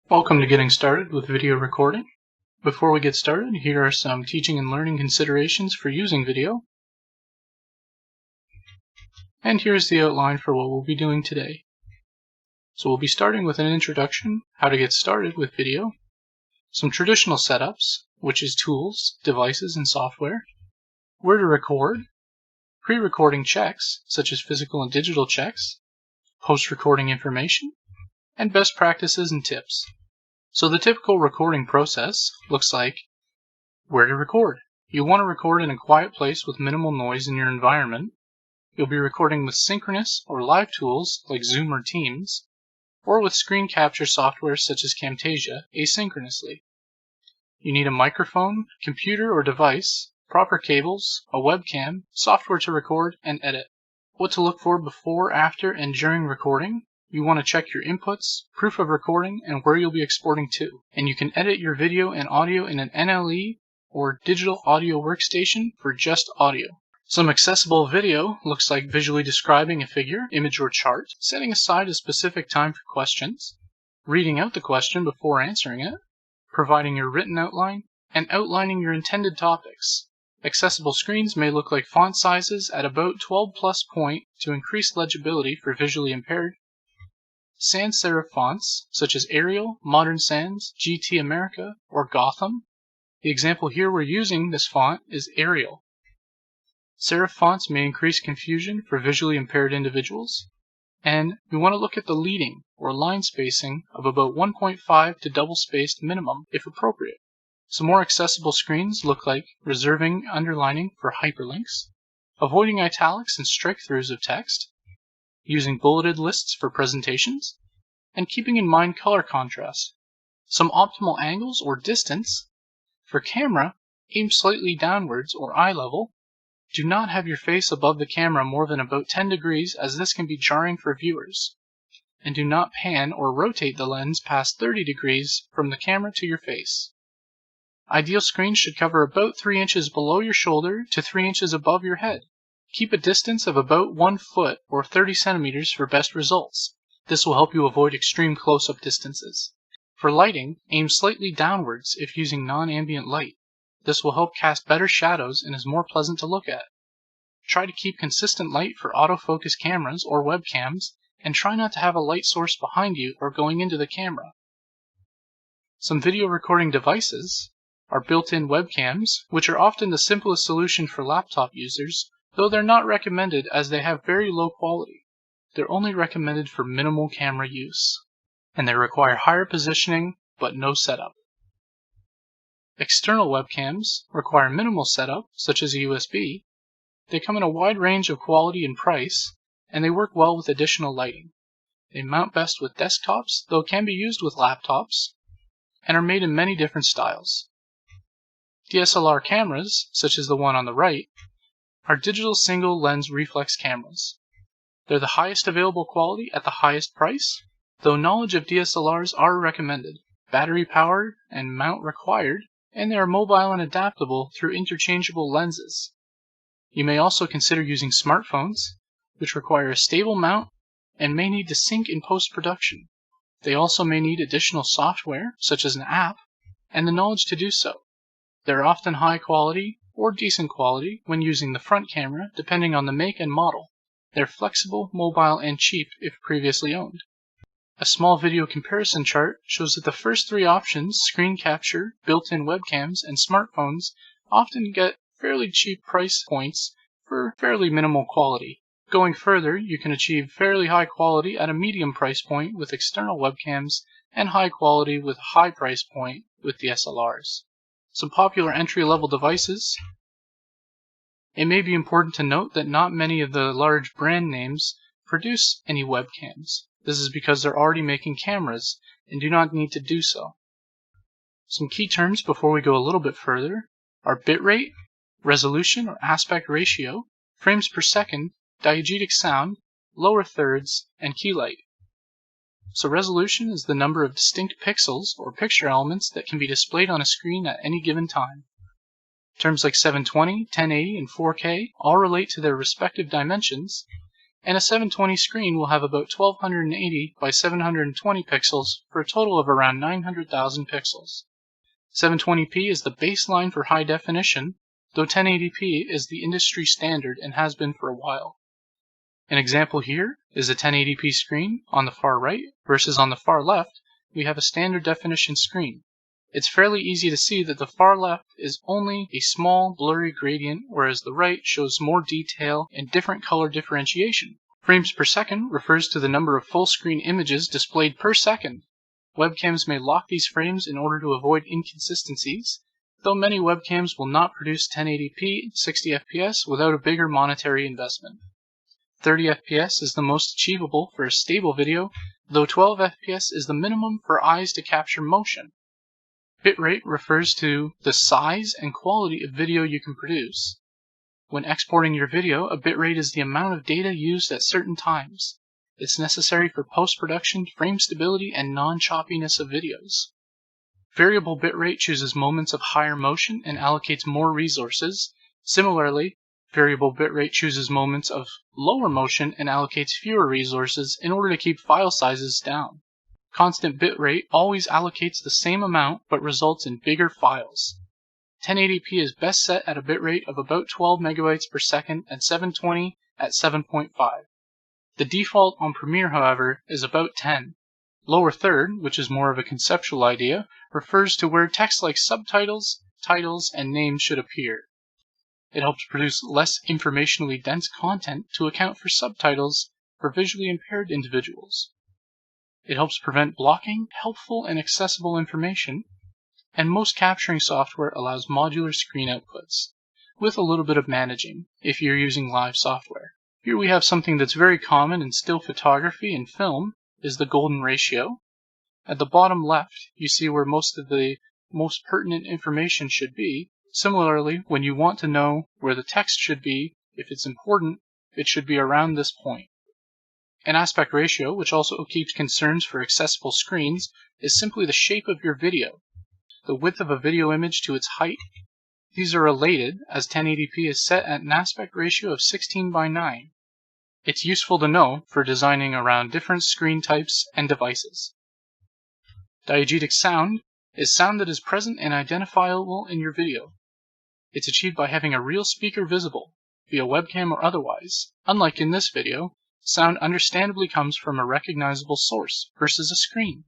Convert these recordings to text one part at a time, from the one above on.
Welcome to Getting Started with Video Recording. Before we get started, here are some teaching and learning considerations for using video. And here's the outline for what we'll be doing today. So we'll be starting with an introduction, how to get started with video, some traditional setups, which is tools, devices, and software, where to record, pre-recording checks, such as physical and digital checks, post-recording information, and best practices and tips. So the typical recording process looks like where to record. You want to record in a quiet place with minimal noise in your environment. You'll be recording with synchronous or live tools like Zoom or Teams, or with screen capture software such as Camtasia asynchronously. You need a microphone, computer or device, proper cables, a webcam, software to record and edit. What to look for before, after, and during recording. You want to check your inputs, proof of recording, and where you'll be exporting to. And you can edit your video and audio in an NLE or digital audio workstation for just audio. Some accessible video looks like visually describing a figure, image, or chart, setting aside a specific time for questions, reading out the question before answering it, providing your written outline, and outlining your intended topics. Accessible screens may look like font sizes at about 12 plus point to increase legibility for visually impaired. Sans serif fonts, such as Arial, Modern Sans, GT America, or Gotham. The example here we're using this font is Arial. Serif fonts may increase confusion for visually impaired individuals. And we want to look at the leading, or line spacing, of about 1.5 to double-spaced minimum, if appropriate. Some more accessible screens look like reserving underlining for hyperlinks, avoiding italics and strike-throughs of text, using bulleted lists for presentations, and keeping in mind color contrast. Some optimal angles or distance. For camera, aim slightly downwards or eye level. Do not have your face above the camera more than about 10 degrees as this can be jarring for viewers. And do not pan or rotate the lens past 30 degrees from the camera to your face. Ideal screens should cover about 3 inches below your shoulder to 3 inches above your head. Keep a distance of about 1 foot or 30 centimeters for best results. This will help you avoid extreme close-up distances. For lighting, aim slightly downwards if using non-ambient light. This will help cast better shadows and is more pleasant to look at. Try to keep consistent light for autofocus cameras or webcams, and try not to have a light source behind you or going into the camera. Some video recording devices are built-in webcams, which are often the simplest solution for laptop users, though they're not recommended as they have very low quality. They're only recommended for minimal camera use, and they require higher positioning but no setup. External webcams require minimal setup, such as a USB. They come in a wide range of quality and price, and they work well with additional lighting. They mount best with desktops, though can be used with laptops, and are made in many different styles. DSLR cameras, such as the one on the right, are digital single lens reflex cameras. They're the highest available quality at the highest price, though knowledge of DSLRs are recommended. Battery powered and mount required, and they are mobile and adaptable through interchangeable lenses. You may also consider using smartphones, which require a stable mount and may need to sync in post-production. They also may need additional software, such as an app, and the knowledge to do so. They're often high quality or decent quality when using the front camera, depending on the make and model. They're flexible, mobile, and cheap if previously owned. A small video comparison chart shows that the first 3 options, screen capture, built-in webcams, and smartphones, often get fairly cheap price points for fairly minimal quality. Going further, you can achieve fairly high quality at a medium price point with external webcams and high quality with a high price point with DSLRs. Some popular entry-level devices. It may be important to note that not many of the large brand names produce any webcams. This is because they're already making cameras and do not need to do so. Some key terms before we go a little bit further are bitrate, resolution or aspect ratio, frames per second, diegetic sound, lower thirds, and key light. So resolution is the number of distinct pixels or picture elements that can be displayed on a screen at any given time. Terms like 720, 1080, and 4K all relate to their respective dimensions, and a 720 screen will have about 1280 by 720 pixels for a total of around 900,000 pixels. 720p is the baseline for high definition, though 1080p is the industry standard and has been for a while. An example here is a 1080p screen on the far right versus on the far left we have a standard definition screen. It's fairly easy to see that the far left is only a small blurry gradient, whereas the right shows more detail and different color differentiation. Frames per second refers to the number of full screen images displayed per second. Webcams may lock these frames in order to avoid inconsistencies, though many webcams will not produce 1080p 60 fps without a bigger monetary investment. 30 fps is the most achievable for a stable video, though 12 fps is the minimum for eyes to capture motion. Bitrate refers to the size and quality of video you can produce. When exporting your video, a bitrate is the amount of data used at certain times. It's necessary for post-production, frame stability, and non-choppiness of videos. Variable bitrate chooses moments of higher motion and allocates more resources. Similarly, variable bitrate chooses moments of lower motion and allocates fewer resources in order to keep file sizes down. Constant bitrate always allocates the same amount but results in bigger files. 1080p is best set at a bitrate of about 12 megabytes per second and 720 at 7.5. The default on Premiere, however, is about 10. Lower third, which is more of a conceptual idea, refers to where text like subtitles, titles, and names should appear. It helps produce less informationally dense content to account for subtitles for visually impaired individuals. It helps prevent blocking helpful and accessible information, and most capturing software allows modular screen outputs, with a little bit of managing if you're using live software. Here we have something that's very common in still photography and film, is the golden ratio. At the bottom left, you see where most of the most pertinent information should be. Similarly, when you want to know where the text should be, if it's important, it should be around this point. An aspect ratio, which also keeps concerns for accessible screens, is simply the shape of your video, the width of a video image to its height. These are related, as 1080p is set at an aspect ratio of 16:9. It's useful to know for designing around different screen types and devices. Diegetic sound is sound that is present and identifiable in your video. It's achieved by having a real speaker visible, via webcam or otherwise. Unlike in this video, sound understandably comes from a recognizable source versus a screen.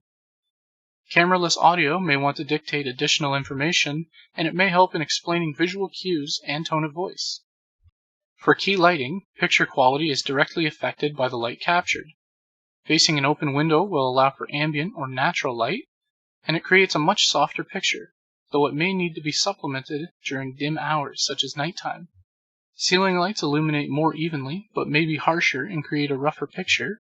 Cameraless audio may want to dictate additional information, and it may help in explaining visual cues and tone of voice. For key lighting, picture quality is directly affected by the light captured. Facing an open window will allow for ambient or natural light, and it creates a much softer picture, though it may need to be supplemented during dim hours such as nighttime. Ceiling lights illuminate more evenly, but may be harsher and create a rougher picture.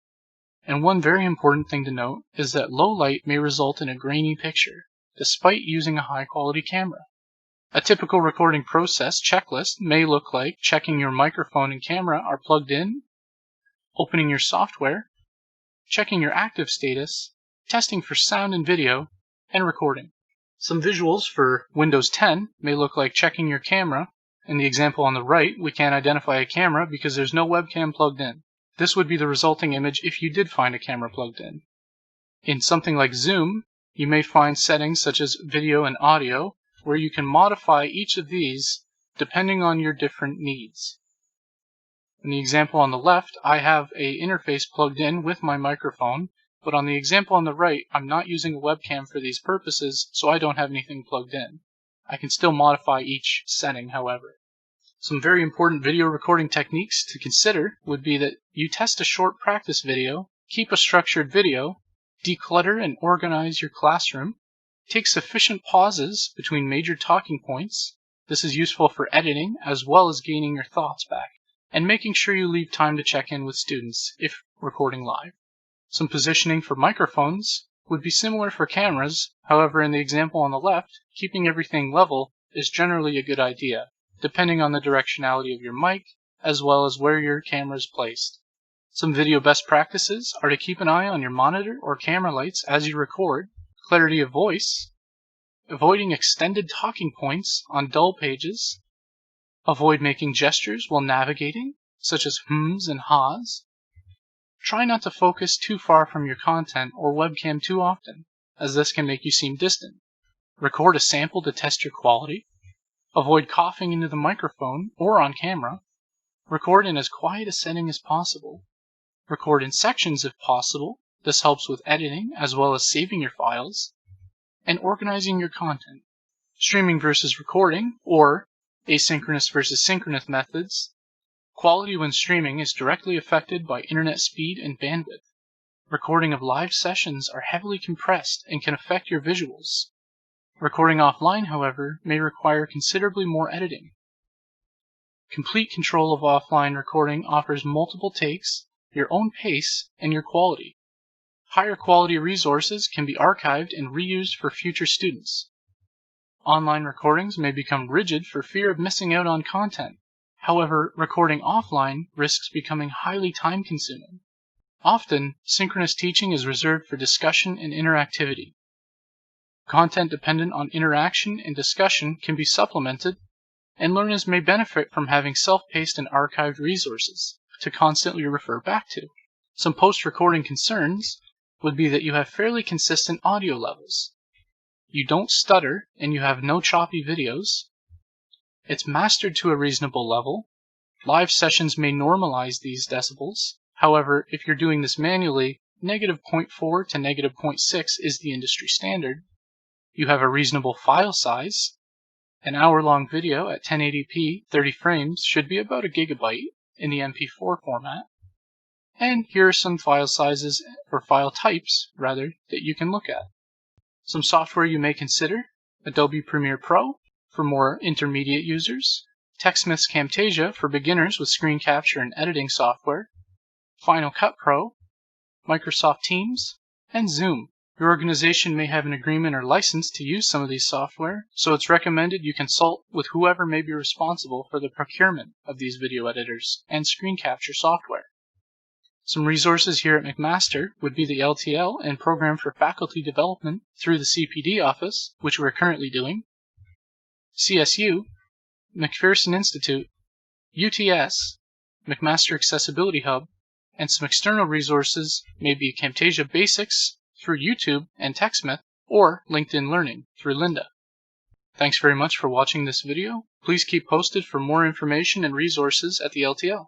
And one very important thing to note is that low light may result in a grainy picture, despite using a high-quality camera. A typical recording process checklist may look like checking your microphone and camera are plugged in, opening your software, checking your active status, testing for sound and video, and recording. Some visuals for Windows 10 may look like checking your camera. In the example on the right, we can't identify a camera because there's no webcam plugged in. This would be the resulting image if you did find a camera plugged in. In something like Zoom, you may find settings such as video and audio, where you can modify each of these depending on your different needs. In the example on the left, I have an interface plugged in with my microphone, but on the example on the right, I'm not using a webcam for these purposes, so I don't have anything plugged in. I can still modify each setting, however. Some very important video recording techniques to consider would be that you test a short practice video, keep a structured video, declutter and organize your classroom, take sufficient pauses between major talking points. This is useful for editing as well as gaining your thoughts back, and making sure you leave time to check in with students if recording live. Some positioning for microphones would be similar for cameras, however in the example on the left, keeping everything level is generally a good idea, depending on the directionality of your mic as well as where your camera is placed. Some video best practices are to keep an eye on your monitor or camera lights as you record, clarity of voice, avoiding extended talking points on dull pages, avoid making gestures while navigating, such as hms and ha's, Try not to focus too far from your content or webcam too often, as this can make you seem distant. Record a sample to test your quality. Avoid coughing into the microphone or on camera. Record in as quiet a setting as possible. Record in sections if possible. This helps with editing as well as saving your files. And organizing your content. Streaming versus recording, or asynchronous versus synchronous methods. Quality when streaming is directly affected by internet speed and bandwidth. Recording of live sessions are heavily compressed and can affect your visuals. Recording offline, however, may require considerably more editing. Complete control of offline recording offers multiple takes, your own pace, and your quality. Higher quality resources can be archived and reused for future students. Online recordings may become rigid for fear of missing out on content. However, recording offline risks becoming highly time-consuming. Often, synchronous teaching is reserved for discussion and interactivity. Content dependent on interaction and discussion can be supplemented, and learners may benefit from having self-paced and archived resources to constantly refer back to. Some post-recording concerns would be that you have fairly consistent audio levels. You don't stutter, and you have no choppy videos. It's mastered to a reasonable level. Live sessions may normalize these decibels. However, if you're doing this manually, -0.4 to -0.6 is the industry standard. You have a reasonable file size. An hour-long video at 1080p 30 frames should be about a gigabyte in the MP4 format. And here are some file sizes, or file types, rather, that you can look at. Some software you may consider: Adobe Premiere Pro for more intermediate users, TechSmith's Camtasia for beginners with screen capture and editing software, Final Cut Pro, Microsoft Teams, and Zoom. Your organization may have an agreement or license to use some of these software, so it's recommended you consult with whoever may be responsible for the procurement of these video editors and screen capture software. Some resources here at McMaster would be the LTL and Program for Faculty Development through the CPD office, which we're currently doing, CSU, McPherson Institute, UTS, McMaster Accessibility Hub, and some external resources may be Camtasia Basics through YouTube and TechSmith, or LinkedIn Learning through Lynda. Thanks very much for watching this video. Please keep posted for more information and resources at the LTL.